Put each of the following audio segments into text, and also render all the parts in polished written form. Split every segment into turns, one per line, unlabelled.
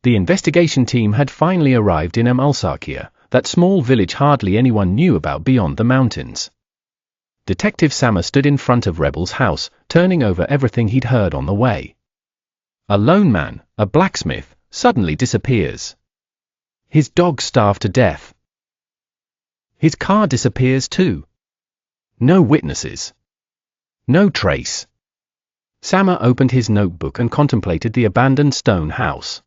The investigation team had finally arrived in Amalsakia, that small village hardly anyone knew about beyond the mountains. Detective Sammer stood in front of Rabeel's house, turning over everything he'd heard on the way. A lone man, a blacksmith, suddenly disappears. His dog starved to death. His car disappears too. No witnesses. No trace. Sammer opened his notebook and contemplated the abandoned stone house.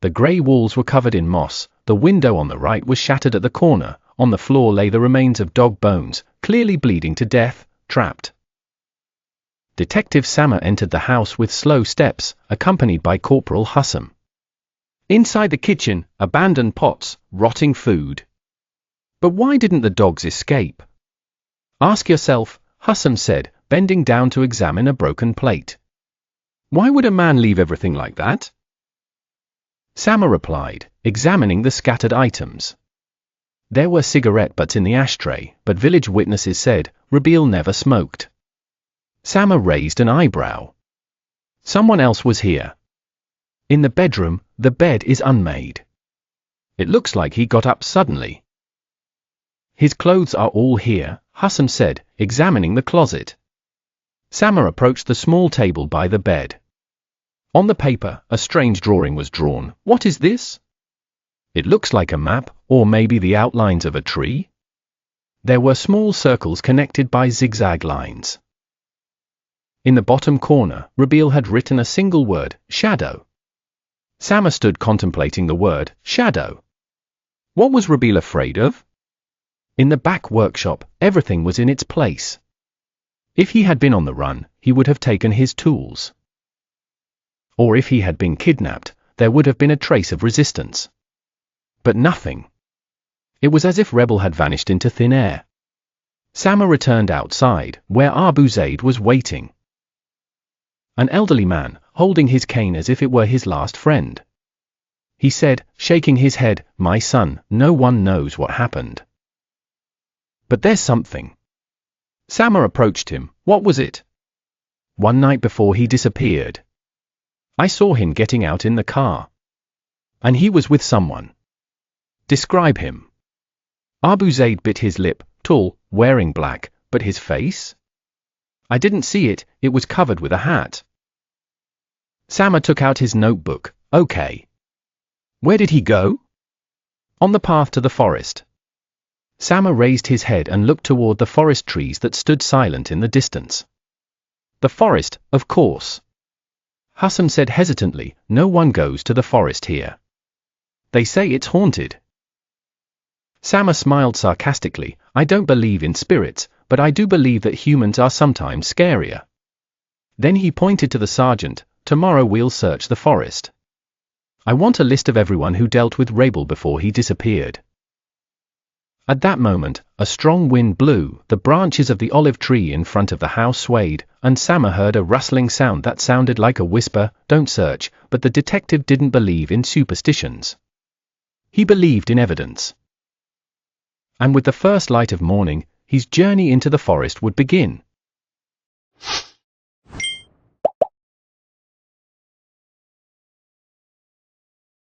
The grey walls were covered in moss, the window on the right was shattered at the corner, on the floor lay the remains of dog bones, clearly bleeding to death, trapped. Detective Sammer entered the house with slow steps, accompanied by Corporal Hussam. Inside the kitchen, abandoned pots, rotting food. But why didn't the dogs escape? Ask yourself, Hussam said, bending down to examine a broken plate. Why would a man leave everything like that? Sammer replied, examining the scattered items. There were cigarette butts in the ashtray, but village witnesses said Rabeel never smoked. Sammer raised an eyebrow. Someone else was here. In the bedroom, the bed is unmade. It looks like he got up suddenly. His clothes are all here, Hussam said, examining the closet. Sammer approached the small table by the bed. On the paper, a strange drawing was drawn. What is this? It looks like a map, or maybe the outlines of a tree. There were small circles connected by zigzag lines. In the bottom corner, Rabeel had written a single word, shadow. Sammer stood contemplating the word, shadow. What was Rabeel afraid of? In the back workshop, everything was in its place. If he had been on the run, he would have taken his tools. Or if he had been kidnapped, there would have been a trace of resistance. But nothing. It was as if Rabeel had vanished into thin air. Sammer returned outside, where Abu Zaid was waiting. An elderly man, holding his cane as if it were his last friend. He said, shaking his head, "My son, no one knows what happened. But there's something." Sammer approached him. What was it? One night before he disappeared, I saw him getting out in the car. And he was with someone. Describe him. Abu Zaid bit his lip, tall, wearing black, but his face? I didn't see it, it was covered with a hat. Sammer took out his notebook. Okay. Where did he go? On the path to the forest. Sammer raised his head and looked toward the forest trees that stood silent in the distance. The forest, of course. Hussam said hesitantly, no one goes to the forest here. They say it's haunted. Sammer smiled sarcastically, I don't believe in spirits, but I do believe that humans are sometimes scarier. Then he pointed to the sergeant, tomorrow we'll search the forest. I want a list of everyone who dealt with Rabeel before he disappeared. At that moment, a strong wind blew, the branches of the olive tree in front of the house swayed, and Sammer heard a rustling sound that sounded like a whisper, don't search, but the detective didn't believe in superstitions. He believed in evidence. And with the first light of morning, his journey into the forest would begin.